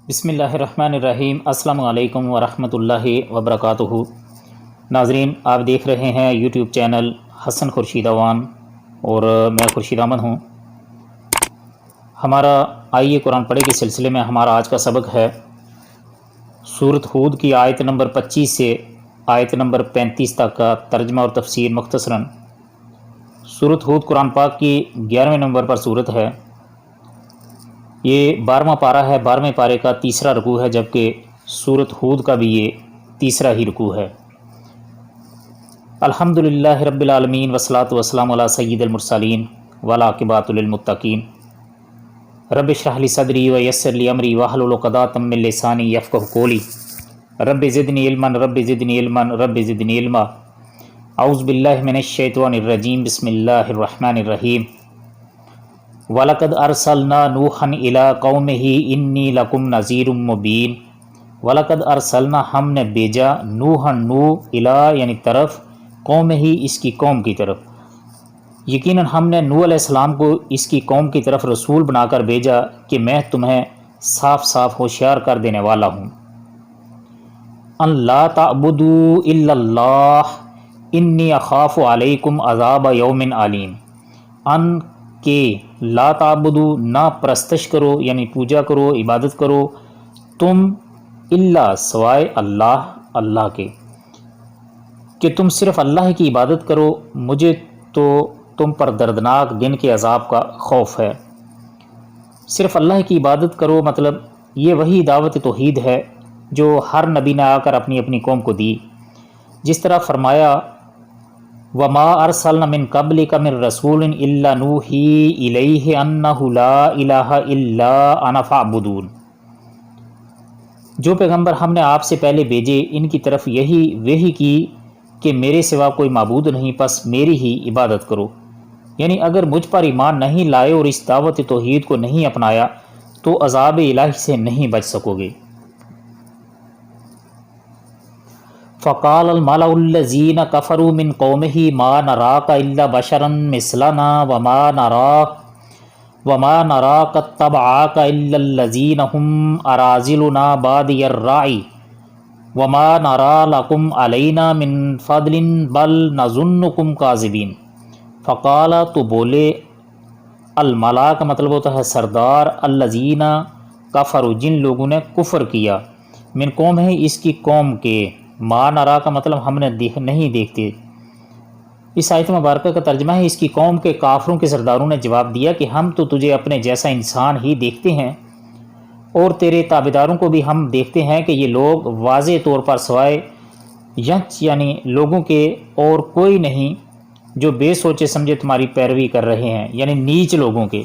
بسم اللہ الرحمن الرحیم۔ السلام علیکم ورحمۃ اللہ وبرکاتہ۔ ناظرین، آپ دیکھ رہے ہیں یوٹیوب چینل حسن خورشید اوان اور میں خورشید احمد ہوں۔ ہمارا آئیے قرآن پڑھے کے سلسلے میں ہمارا آج کا سبق ہے سورۃ ہود کی آیت نمبر 25 سے آیت نمبر 35 تک کا ترجمہ اور تفسیر مختصراً۔ سورۃ ہود قرآن پاک کی 11ویں نمبر پر سورت ہے۔ یہ 12واں پارہ ہے، 12ویں پارے کا تیسرا رکوع ہے، جبکہ سورۃ ہود کا بھی یہ تیسرا ہی رکوع ہے۔ الحمدللہ رب العالمین والصلاۃ والسلام علی سید المرسلین والعاقبۃ للمتقین۔ رب اشرح لی صدری ویسر لی امری واحلل عقدۃ من لسانی یفقہوا قولی۔ رب زدنی علما رب زدنی علما رب زدنی علما۔ اعوذ باللہ من الشیطان الرجیم، بسم اللہ الرحمن الرحیم۔ وَلَقَدْ أَرْسَلْنَا نُوحًا إِلَىٰ قَوْمِهِ إِنِّي لَكُمْ نَذِيرٌ مُّبِينٌ۔ وَلَقَدْ أَرْسَلْنَا ہم نے بھیجا نوحًا إِلَىٰ یعنی طرف قومہ اس کی قوم کی طرف، یقیناً ہم نے نوح علیہ السلام کو اس کی قوم کی طرف رسول بنا کر بھیجا کہ میں تمہیں صاف صاف ہوشیار کر دینے والا ہوں۔ ان لا تعبدوا الا اللہ انی اخاف علیکم عذاب یوم علیم۔ ان کہ لا تعبدو نہ پرستش کرو یعنی پوجا کرو، عبادت کرو تم، الا سوائے اللہ کے، کہ تم صرف اللہ کی عبادت کرو، مجھے تو تم پر دردناک دن کے عذاب کا خوف ہے۔ صرف اللہ کی عبادت کرو مطلب یہ وہی دعوت توحید ہے جو ہر نبی نے آ کر اپنی اپنی قوم کو دی، جس طرح فرمایا وَمَا أَرْسَلْنَا مِن قَبْلِكَ مِن رَّسُولٍ إِلَّا نُوحِي إِلَيْهِ أَنَّهُ لَا إِلَٰهَ إِلَّا أَنَا فَاعْبُدُونِ۔ جو پیغمبر ہم نے آپ سے پہلے بھیجے ان کی طرف یہی وحی کی کہ میرے سوا کوئی معبود نہیں، پس میری ہی عبادت کرو، یعنی اگر مجھ پر ایمان نہیں لائے اور اس دعوت توحید کو نہیں اپنایا تو عذاب الہی سے نہیں بچ سکو گے۔ فقال الملأ الذین کفروا من قومہ ما نراک الا بشرا مثلنا وما نراک اتبعاک الا الذین هم اراذلنا بادی الرأی وما نرا لکم علینا من فضل بل نظنکم کاذبین۔ فقال تو بولے، الملأ کا مطلب ہوتا ہے سردار، الذین کفروا جن لوگوں نے کفر کیا، من قوم ہے اس کی قوم کے، ما نرا کا مطلب ہم نے نہیں دیکھتے۔ اس آیت مبارکہ کا ترجمہ ہے اس کی قوم کے کافروں کے سرداروں نے جواب دیا کہ ہم تو تجھے اپنے جیسا انسان ہی دیکھتے ہیں اور تیرے تابعداروں کو بھی ہم دیکھتے ہیں کہ یہ لوگ واضح طور پر سوائے ینچ یعنی لوگوں کے اور کوئی نہیں جو بے سوچے سمجھے تمہاری پیروی کر رہے ہیں، یعنی نیچ لوگوں کے۔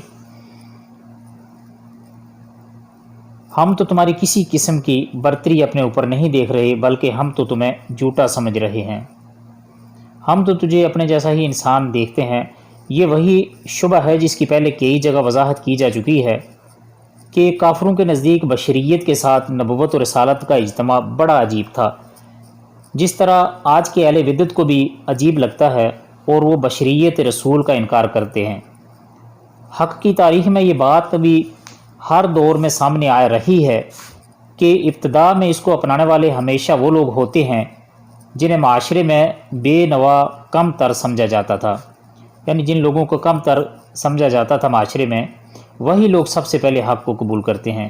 ہم تو تمہاری کسی قسم کی برتری اپنے اوپر نہیں دیکھ رہے، بلکہ ہم تو تمہیں جھوٹا سمجھ رہے ہیں، ہم تو تجھے اپنے جیسا ہی انسان دیکھتے ہیں۔ یہ وہی شبہ ہے جس کی پہلے کئی جگہ وضاحت کی جا چکی ہے کہ کافروں کے نزدیک بشریت کے ساتھ نبوت و رسالت کا اجتماع بڑا عجیب تھا، جس طرح آج کے اہل بدعت کو بھی عجیب لگتا ہے اور وہ بشریت رسول کا انکار کرتے ہیں۔ حق کی تاریخ میں یہ بات بھی ہر دور میں سامنے آ رہی ہے کہ ابتدا میں اس کو اپنانے والے ہمیشہ وہ لوگ ہوتے ہیں جنہیں معاشرے میں بے نوا کم تر سمجھا جاتا تھا، یعنی جن لوگوں کو کم تر سمجھا جاتا تھا معاشرے میں، وہی لوگ سب سے پہلے حق کو قبول کرتے ہیں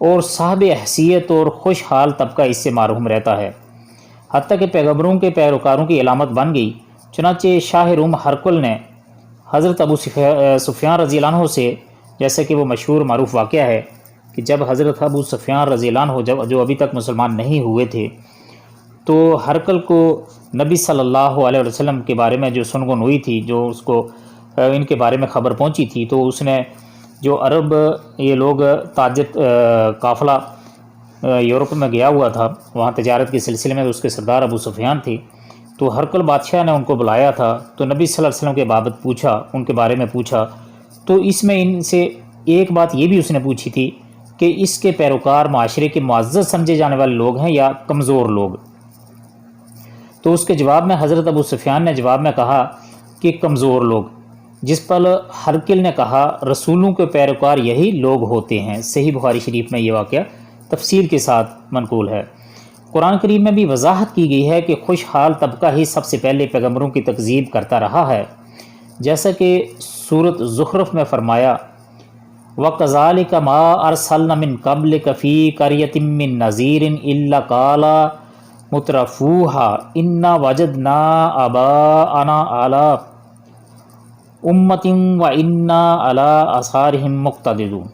اور صاحب حیثیت اور خوشحال طبقہ اس سے محروم رہتا ہے، حتیٰ کہ پیغمبروں کے پیروکاروں کی علامت بن گئی۔ چنانچہ شاہ روم ہرقل نے حضرت ابو سفیان رضی اللہ عنہ سے، جیسے کہ وہ مشہور معروف واقعہ ہے کہ جب حضرت ابو سفیان رضی اللہ عنہ جو ابھی تک مسلمان نہیں ہوئے تھے تو ہرقل کو نبی صلی اللہ علیہ وسلم کے بارے میں جو سنگن ہوئی تھی، جو اس کو ان کے بارے میں خبر پہنچی تھی، تو اس نے جو عرب یہ لوگ تاجر قافلہ یورپ میں گیا ہوا تھا وہاں تجارت کے سلسلے میں، تو اس کے سردار ابو سفیان تھی، تو ہرقل بادشاہ نے ان کو بلایا تھا، تو نبی صلی اللہ علیہ وسلم کے بابت پوچھا، ان کے بارے میں پوچھا، تو اس میں ان سے ایک بات یہ بھی اس نے پوچھی تھی کہ اس کے پیروکار معاشرے کے معزز سمجھے جانے والے لوگ ہیں یا کمزور لوگ؟ تو اس کے جواب میں حضرت ابو سفیان نے جواب میں کہا کہ کمزور لوگ، جس پر ہرقل نے کہا رسولوں کے پیروکار یہی لوگ ہوتے ہیں۔ صحیح بخاری شریف میں یہ واقعہ تفصیل کے ساتھ منقول ہے۔ قرآن کریم میں بھی وضاحت کی گئی ہے کہ خوشحال طبقہ ہی سب سے پہلے پیغمبروں کی تکذیب کرتا رہا ہے، جیسا کہ سورۃ زخرف میں فرمایا وَكَذَلِكَ مَا أَرْسَلْنَا مِن قَبْلِكَ فِي قَرْيَةٍ مِّن نَذِيرٍ إِلَّا قَالَ مُتْرَفُوهَا إِنَّا وَجَدْنَا آبَاءَنَا عَلَىٰ أُمَّةٍ وَإِنَّا عَلَىٰ آثَارِهِم مُقْتَدِدُونَ،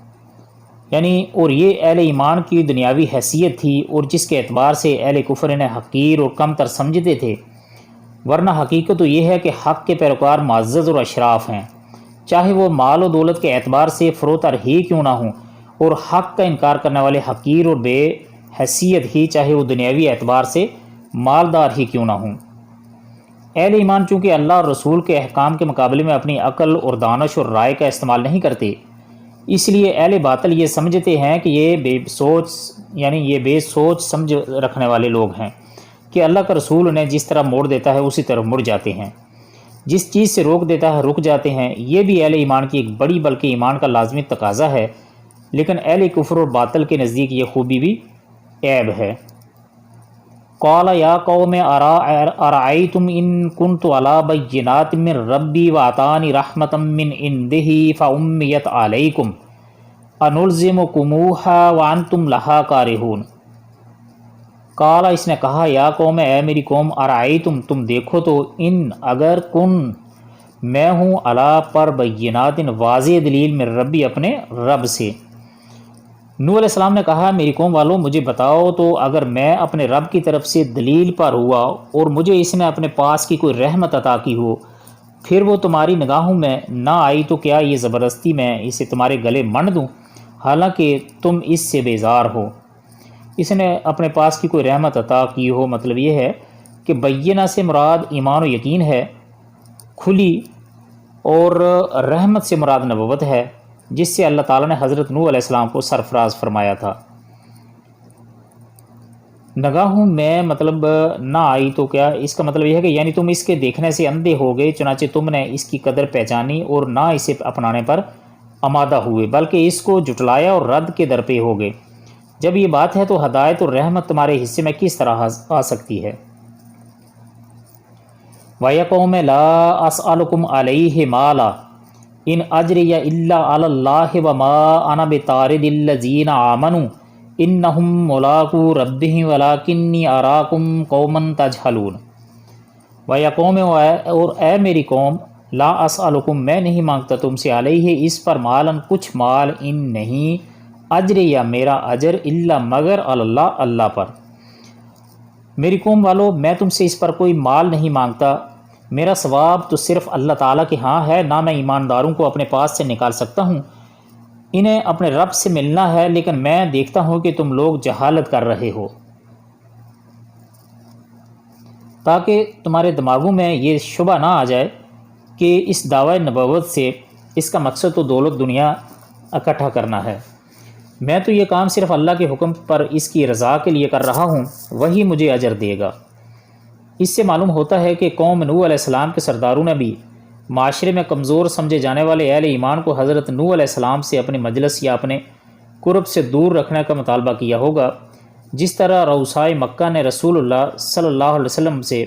یعنی اور یہ اہل ایمان کی دنیاوی حیثیت تھی، اور جس کے اعتبار سے اہل کفر انہیں حقیر اور کم تر سمجھتے تھے، ورنہ حقیقت تو یہ ہے کہ حق کے پیروکار معزز اور اشراف ہیں، چاہے وہ مال و دولت کے اعتبار سے فروتر ہی کیوں نہ ہوں، اور حق کا انکار کرنے والے حقیر اور بے حیثیت ہی چاہے وہ دنیاوی اعتبار سے مالدار ہی کیوں نہ ہوں۔ اہل ایمان چونکہ اللہ اور رسول کے احکام کے مقابلے میں اپنی عقل اور دانش اور رائے کا استعمال نہیں کرتے، اس لیے اہل باطل یہ سمجھتے ہیں کہ یہ بے سوچ سمجھ رکھنے والے لوگ ہیں کہ اللہ کا رسول انہیں جس طرح موڑ دیتا ہے اسی طرح مڑ جاتے ہیں، جس چیز سے روک دیتا ہے رک جاتے ہیں۔ یہ بھی اہل ایمان کی ایک بڑی بلکہ ایمان کا لازمی تقاضا ہے، لیکن اہل کفر اور باطل کے نزدیک یہ خوبی بھی عیب ہے۔ قال یا قوم ارأیتم ان کنت علی بینات من ربی وآتانی رحمۃ من عنده فعمیت علیکم انلزمکموها وانتم لها کارہون۔ قال، اس نے کہا، یا قوم، اے میری قوم، ارأیتم، تم دیکھو تو، ان اگر کن میں ہوں علی پر بینات واضح دلیل من ربی اپنے رب سے۔ نوح علیہ السلام نے کہا، میری قوم والوں مجھے بتاؤ تو اگر میں اپنے رب کی طرف سے دلیل پر ہوا اور مجھے اس نے اپنے پاس کی کوئی رحمت عطا کی ہو، پھر وہ تمہاری نگاہوں میں نہ آئی تو کیا یہ زبردستی میں اسے تمہارے گلے منڈ دوں، حالانکہ تم اس سے بیزار ہو۔ اس نے اپنے پاس کی کوئی رحمت عطا کی ہو، مطلب یہ ہے کہ بینہ سے مراد ایمان و یقین ہے کھلی، اور رحمت سے مراد نبوت ہے، جس سے اللہ تعالیٰ نے حضرت نوح علیہ السلام کو سرفراز فرمایا تھا۔ نگاہوں میں مطلب نہ آئی تو کیا، اس کا مطلب یہ ہے کہ یعنی تم اس کے دیکھنے سے اندھے ہو گئے، چنانچہ تم نے اس کی قدر پہچانی اور نہ اسے اپنانے پر آمادہ ہوئے، بلکہ اس کو جھٹلایا اور رد کے در پہ ہو گئے۔ جب یہ بات ہے تو ہدایت اور رحمت تمہارے حصے میں کس طرح آ سکتی ہے؟ وَيَا قَوْمَ لَا أَسْأَلُكُمْ عَلَيْهِ مَالًا إِنْ أَجْرِيَ إِلَّا عَلَى اللَّهِ وَمَا أَنَا بِطَارِدِ الَّذِينَ آمَنُوا إِنَّهُمْ مُلَاقُو رَبِّهِمْ وَلَكِنِّي أَرَاكُمْ قَوْمًا تَجْهَلُونَ۔ وَيَا قَوْمَ، اور اے میری قوم، لا أَسْأَلُكُمْ، میں نہیں مانگتا تم سے، علیہ اس پر، مالًا کچھ مال، ان نہیں، اجریہ میرا اجر، الا مگر، اللہ اللہ پر۔ میری قوم والو، میں تم سے اس پر کوئی مال نہیں مانگتا، میرا ثواب تو صرف اللہ تعالیٰ کے ہاں ہے، نہ میں ایمانداروں کو اپنے پاس سے نکال سکتا ہوں، انہیں اپنے رب سے ملنا ہے، لیکن میں دیکھتا ہوں کہ تم لوگ جہالت کر رہے ہو، تاکہ تمہارے دماغوں میں یہ شبہ نہ آ جائے کہ اس دعوی نبوت سے اس کا مقصد تو دولت دنیا اکٹھا کرنا ہے۔ میں تو یہ کام صرف اللہ کے حکم پر اس کی رضا کے لیے کر رہا ہوں، وہی مجھے اجر دے گا۔ اس سے معلوم ہوتا ہے کہ قوم نوح علیہ السلام کے سرداروں نے بھی معاشرے میں کمزور سمجھے جانے والے اہل ایمان کو حضرت نوح علیہ السلام سے اپنے مجلس یا اپنے قرب سے دور رکھنے کا مطالبہ کیا ہوگا، جس طرح رؤسائے مکہ نے رسول اللہ صلی اللہ علیہ وسلم سے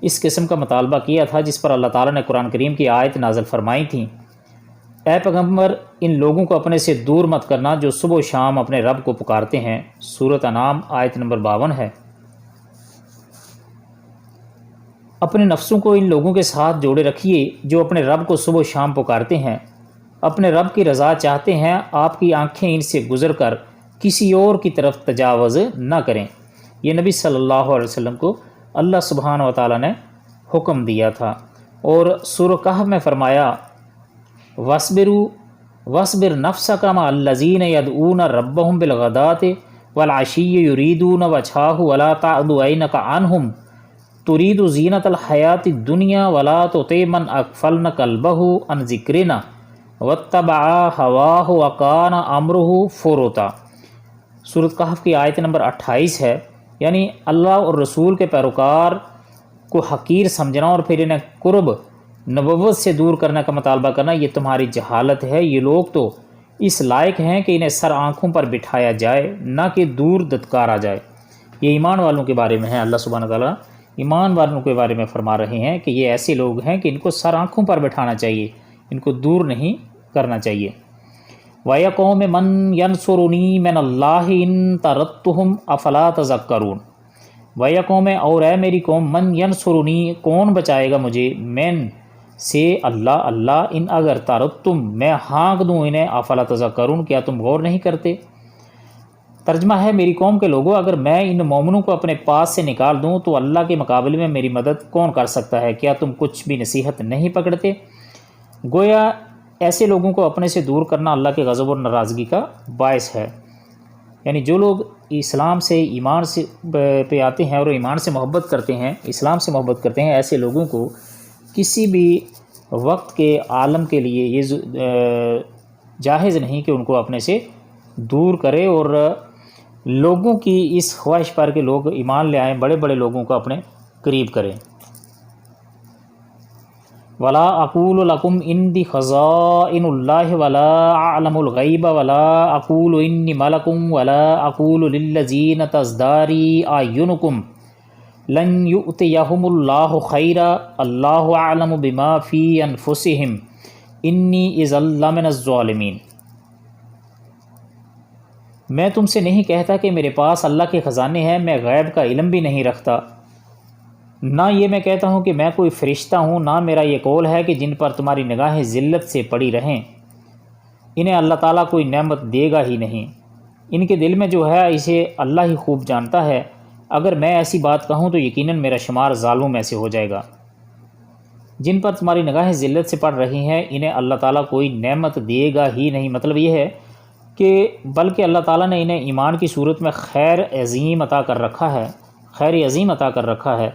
اس قسم کا مطالبہ کیا تھا، جس پر اللہ تعالیٰ نے قرآن کریم کی آیت نازل فرمائی تھیں، اے پیغمبر، ان لوگوں کو اپنے سے دور مت کرنا جو صبح و شام اپنے رب کو پکارتے ہیں۔ سورۃ انعام آیت نمبر 52 ہے۔ اپنے نفسوں کو ان لوگوں کے ساتھ جوڑے رکھیے جو اپنے رب کو صبح و شام پکارتے ہیں، اپنے رب کی رضا چاہتے ہیں، آپ کی آنکھیں ان سے گزر کر کسی اور کی طرف تجاوز نہ کریں۔ یہ نبی صلی اللہ علیہ وسلم کو اللہ سبحانہ و تعالیٰ نے حکم دیا تھا۔ اور سورہ کہف میں فرمایا وَاصْبِرْ نَفْسَكَ مَعَ الَّذِينَ يَدْعُونَ رَبَّهُمْ بِالْغَدَاةِ وَالْعَشِيِّ يُرِيدُونَ وَجْهَهُ وَلَا تَعْدُ عَيْنَكَ عَنْهُمْ تُرِيدُ زِينَةَ الْحَيَاةِ الدُّنْيَا وَلَا تُطِعْ مَنْ أَغْفَلْنَا قَلْبَهُ عَنْ ذِكْرِنَا وَاتَّبَعَ هَوَاهُ وَكَانَ أَمْرُهُ فُرُطًا۔ سورۃ کہف کی آیت نمبر 28 ہے، یعنی اللہ اور رسول کے پیروکار کو حقیر سمجھنا اور پھر انہیں قرب نبوت سے دور کرنے کا مطالبہ کرنا، یہ تمہاری جہالت ہے۔ یہ لوگ تو اس لائق ہیں کہ انہیں سر آنکھوں پر بٹھایا جائے، نہ کہ دور دتکارا جائے۔ یہ ایمان والوں کے بارے میں ہے، اللہ سبحانہ تعالیٰ ایمان والوں کے بارے میں فرما رہے ہیں کہ یہ ایسے لوگ ہیں کہ ان کو سر آنکھوں پر بٹھانا چاہیے، ان کو دور نہیں کرنا چاہیے۔ وَيَا قَوْمِ مَنْ يَنْصُرُنِي مِنَ اللَّهِ إِن طَرَدتُّهُمْ أَفَلَا تَذَكَّرُونَ۔ وَيَا قَوْمِ اور اے میری قوم، من ینصرنی کون بچائے گا مجھے، من سے اللہ ان اگر طردتم میں ہانک دوں انہیں، افلا تذکرون کیا تم غور نہیں کرتے۔ ترجمہ ہے، میری قوم کے لوگوں، اگر میں ان مومنوں کو اپنے پاس سے نکال دوں تو اللہ کے مقابلے میں میری مدد کون کر سکتا ہے، کیا تم کچھ بھی نصیحت نہیں پکڑتے۔ گویا ایسے لوگوں کو اپنے سے دور کرنا اللہ کے غضب اور ناراضگی کا باعث ہے۔ یعنی جو لوگ اسلام سے ایمان سے پہ آتے ہیں اور ایمان سے محبت کرتے ہیں، اسلام سے محبت کرتے ہیں، ایسے لوگوں کو کسی بھی وقت کے عالم کے لیے یہ جائز نہیں کہ ان کو اپنے سے دور کرے اور لوگوں کی اس خواہش پر کہ لوگ ایمان لے آئیں، بڑے بڑے لوگوں کو اپنے قریب کریں۔ ولا اقول لکم عندی خزائن اللہ ولا اعلم الغیب ولا اقول انی ملک ولا اقول للذین تزداری اعینکم لن یؤتیہم اللہ خیرا اللہ اعلم بما فی انفسہم انی اذا لمن الظالمین۔ میں تم سے نہیں کہتا کہ میرے پاس اللہ کے خزانے ہیں، میں غیب کا علم بھی نہیں رکھتا، نہ یہ میں کہتا ہوں کہ میں کوئی فرشتہ ہوں، نہ میرا یہ قول ہے کہ جن پر تمہاری نگاہیں ذلت سے پڑی رہیں انہیں اللہ تعالیٰ کوئی نعمت دے گا ہی نہیں۔ ان کے دل میں جو ہے اسے اللہ ہی خوب جانتا ہے، اگر میں ایسی بات کہوں تو یقیناً میرا شمار ظالموں میں سے ہو جائے گا۔ جن پر تمہاری نگاہیں ذلت سے پڑ رہی ہیں انہیں اللہ تعالیٰ کوئی نعمت دے گا ہی نہیں، مطلب یہ ہے کہ بلکہ اللہ تعالیٰ نے انہیں ایمان کی صورت میں خیر عظیم عطا کر رکھا ہے،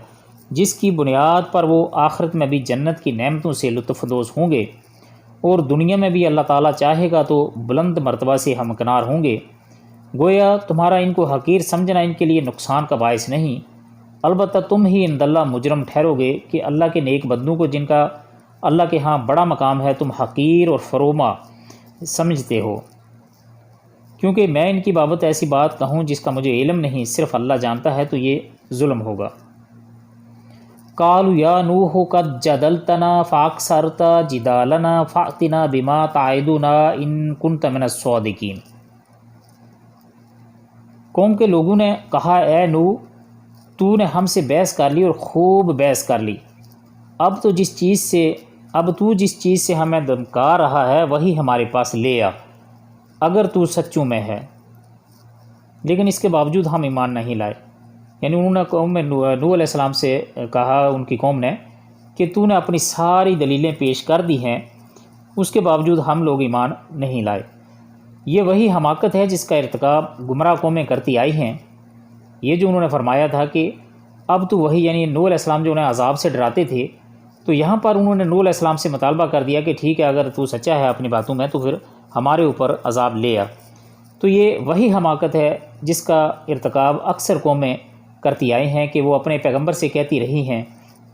جس کی بنیاد پر وہ آخرت میں بھی جنت کی نعمتوں سے لطف اندوز ہوں گے، اور دنیا میں بھی اللہ تعالیٰ چاہے گا تو بلند مرتبہ سے ہمکنار ہوں گے۔ گویا تمہارا ان کو حقیر سمجھنا ان کے لیے نقصان کا باعث نہیں، البتہ تم ہی عند اللہ مجرم ٹھہرو گے کہ اللہ کے نیک بندوں کو جن کا اللہ کے ہاں بڑا مقام ہے تم حقیر اور فروما سمجھتے ہو۔ کیونکہ میں ان کی بابت ایسی بات کہوں جس کا مجھے علم نہیں، صرف اللہ جانتا ہے، تو یہ ظلم ہوگا۔ قالوا یا نوح قد جدلتنا فاکثرت جدالنا فأتنا بما تعدنا ان کنت من الصادقین۔ قوم کے لوگوں نے کہا، اے نوح تو نے ہم سے بحث کر لی اور خوب بحث کر لی، اب تو جس چیز سے ہمیں دھمکا رہا ہے وہی ہمارے پاس لے آ، اگر تو سچوں میں ہے۔ لیکن اس کے باوجود ہم ایمان نہیں لائے۔ یعنی انہوں نے قوم میں نوح علیہ السلام سے کہا، ان کی قوم نے، کہ تو نے اپنی ساری دلیلیں پیش کر دی ہیں، اس کے باوجود ہم لوگ ایمان نہیں لائے۔ یہ وہی حماقت ہے جس کا ارتکاب گمراہ قومیں کرتی آئی ہیں۔ یہ جو انہوں نے فرمایا تھا کہ اب تو وہی، یعنی نوح علیہ السلام جو انہیں عذاب سے ڈراتے تھے، تو یہاں پر انہوں نے نوح علیہ السلام سے مطالبہ کر دیا کہ ٹھیک ہے اگر تو سچا ہے اپنی باتوں میں تو پھر ہمارے اوپر عذاب لے آ۔ تو یہ وہی حماقت ہے جس کا ارتکاب اکثر قومیں کرتی آئی ہیں کہ وہ اپنے پیغمبر سے کہتی رہی ہیں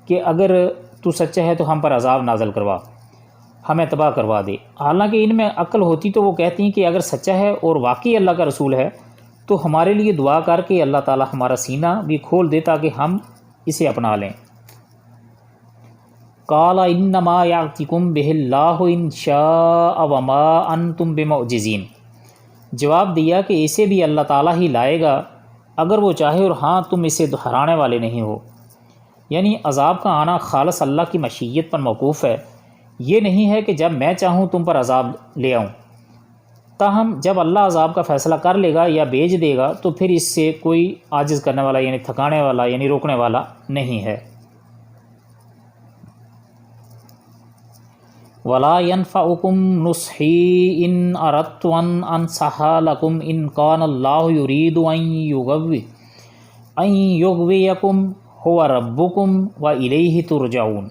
کہ اگر تو سچا ہے تو ہم پر عذاب نازل کروا، ہمیں تباہ کروا دے۔ حالانکہ ان میں عقل ہوتی تو وہ کہتی ہیں کہ اگر سچا ہے اور واقعی اللہ کا رسول ہے تو ہمارے لیے دعا کر کے اللہ تعالیٰ ہمارا سینہ بھی کھول دے تاکہ ہم اسے اپنا لیں۔ قال انما یأتیکم بہ اللہ ان شاء وما انتم بمعجزین۔ جواب دیا کہ اسے بھی اللہ تعالیٰ ہی لائے گا اگر وہ چاہے، اور ہاں تم اسے دہرانے والے نہیں ہو۔ یعنی عذاب کا آنا خالص اللہ کی مشیت پر موقوف ہے، یہ نہیں ہے کہ جب میں چاہوں تم پر عذاب لے آؤں۔ تاہم جب اللہ عذاب کا فیصلہ کر لے گا یا بھیج دے گا تو پھر اس سے کوئی عاجز کرنے والا، یعنی تھکانے والا، یعنی روکنے والا نہیں ہے۔ وَلَا يَنْفَعُكُمْ نُصْحِي إِنْ أَرَدْتُ أَنْ أَنْصَحَ لَكُمْ إِنْ كَانَ اللَّهُ يُرِيدُ أَنْ يُغْوِيَكُمْ هُوَ رَبُّكُمْ وَإِلَيْهِ تُرْجَعُونَ۔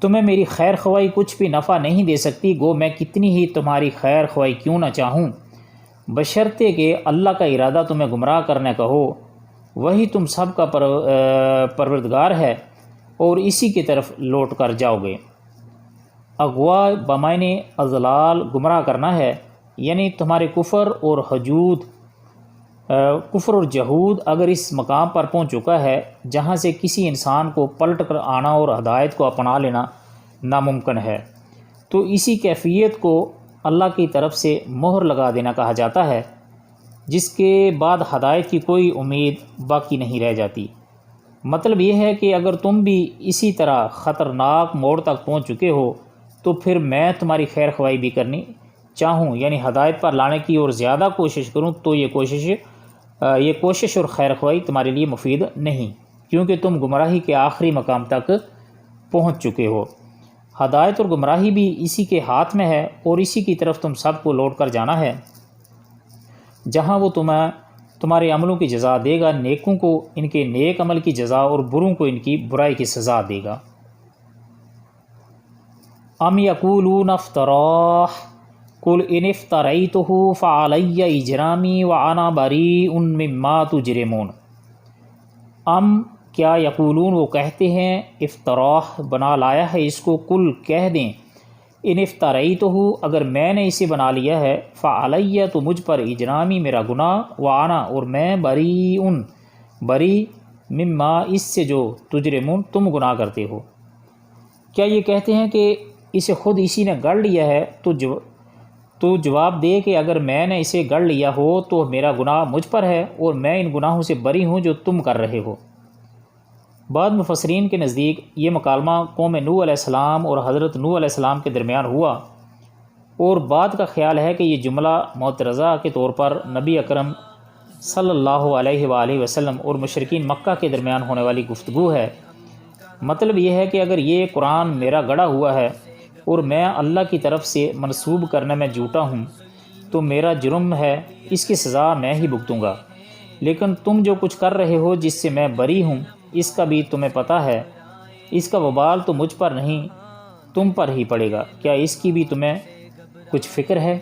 تمہیں میری خیر خواہی کچھ بھی نفع نہیں دے سکتی، گو میں کتنی ہی تمہاری خیر خواہی کیوں نہ چاہوں، بشرطے کہ اللہ کا ارادہ تمہیں گمراہ کرنے کا ہو، وہی تم سب کا پروردگار ہے اور اسی کی طرف لوٹ کر جاؤ گے۔ اغوا بمعنی اضلال گمراہ کرنا ہے، یعنی تمہارے کفر اور جہود اگر اس مقام پر پہنچ چکا ہے جہاں سے کسی انسان کو پلٹ کر آنا اور ہدایت کو اپنا لینا ناممکن ہے، تو اسی کیفیت کو اللہ کی طرف سے مہر لگا دینا کہا جاتا ہے، جس کے بعد ہدایت کی کوئی امید باقی نہیں رہ جاتی۔ مطلب یہ ہے کہ اگر تم بھی اسی طرح خطرناک موڑ تک پہنچ چکے ہو تو پھر میں تمہاری خیر خواہی بھی کرنی چاہوں، یعنی ہدایت پر لانے کی اور زیادہ کوشش کروں، تو یہ کوشش اور خیر خواہی تمہارے لیے مفید نہیں، کیونکہ تم گمراہی کے آخری مقام تک پہنچ چکے ہو۔ ہدایت اور گمراہی بھی اسی کے ہاتھ میں ہے اور اسی کی طرف تم سب کو لوٹ کر جانا ہے، جہاں وہ تمہارے عملوں کی جزا دے گا، نیکوں کو ان کے نیک عمل کی جزا اور بروں کو ان کی برائی کی سزا دے گا۔ ام یقولون افتراہ قل ان افتریتہ فعلی اجرامی وانا بریء مما تجرمون۔ ام کیا یقولون وہ کہتے ہیں، افتراہ بنا لایا ہے اس کو، قل کہہ دیں، ان افتریتہ اگر میں نے اسے بنا لیا ہے، فعلی تو مجھ پر، اجرامی میرا گناہ، وانا اور میں، بری مما اس سے جو تجرمون تم گناہ کرتے ہو۔ کیا یہ کہتے ہیں کہ اسے خود اسی نے گڑھ لیا ہے؟ تو جواب دے کہ اگر میں نے اسے گڑھ لیا ہو تو میرا گناہ مجھ پر ہے اور میں ان گناہوں سے بری ہوں جو تم کر رہے ہو۔ بعض مفسرین کے نزدیک یہ مکالمہ قوم نوح علیہ السلام اور حضرت نوح علیہ السلام کے درمیان ہوا، اور بعد کا خیال ہے کہ یہ جملہ معترضہ کے طور پر نبی اکرم صلی اللہ علیہ وآلہ وسلم اور مشرکین مکہ کے درمیان ہونے والی گفتگو ہے۔ مطلب یہ ہے کہ اگر یہ قرآن میرا گڑھا ہوا ہے اور میں اللہ کی طرف سے منسوب کرنے میں جھوٹا ہوں تو میرا جرم ہے، اس کی سزا میں ہی بھگتوں گا، لیکن تم جو کچھ کر رہے ہو جس سے میں بری ہوں اس کا بھی تمہیں پتہ ہے، اس کا وبال تو مجھ پر نہیں تم پر ہی پڑے گا، کیا اس کی بھی تمہیں کچھ فکر ہے؟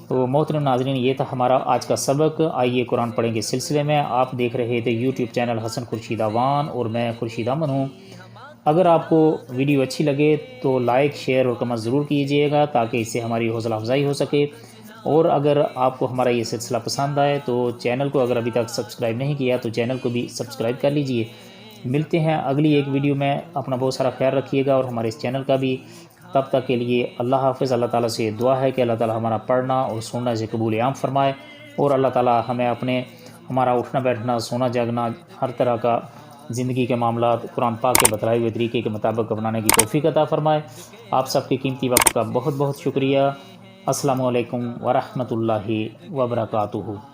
تو محترم ناظرین، یہ تھا ہمارا آج کا سبق۔ آئیے قرآن پڑھیں گے سلسلے میں۔ آپ دیکھ رہے تھے یوٹیوب چینل حسن خورشید اعوان اور میں خورشید امن ہوں۔ اگر آپ کو ویڈیو اچھی لگے تو لائک، شیئر اور کمنٹ ضرور کیجیے گا تاکہ اس سے ہماری حوصلہ افزائی ہو سکے، اور اگر آپ کو ہمارا یہ سلسلہ پسند آئے تو چینل کو اگر ابھی تک سبسکرائب نہیں کیا تو چینل کو بھی سبسکرائب کر لیجئے۔ ملتے ہیں اگلی ایک ویڈیو میں، اپنا بہت سارا خیال رکھیے گا اور ہمارے اس چینل کا بھی۔ تب تک کے لیے اللہ حافظ۔ اللہ تعالیٰ سے دعا ہے کہ اللہ تعالیٰ ہمارا پڑھنا اور سننا اسے قبول عام فرمائے، اور اللہ تعالیٰ ہمیں ہمارا اٹھنا بیٹھنا، سونا جاگنا، ہر طرح کا زندگی کے معاملات قرآن پاک کے بتلائے ہوئے طریقے کے مطابق اپنانے کی توفیق عطا فرمائے۔ آپ سب کے قیمتی وقت کا بہت بہت شکریہ۔ السلام علیکم ورحمۃ اللہ وبرکاتہ۔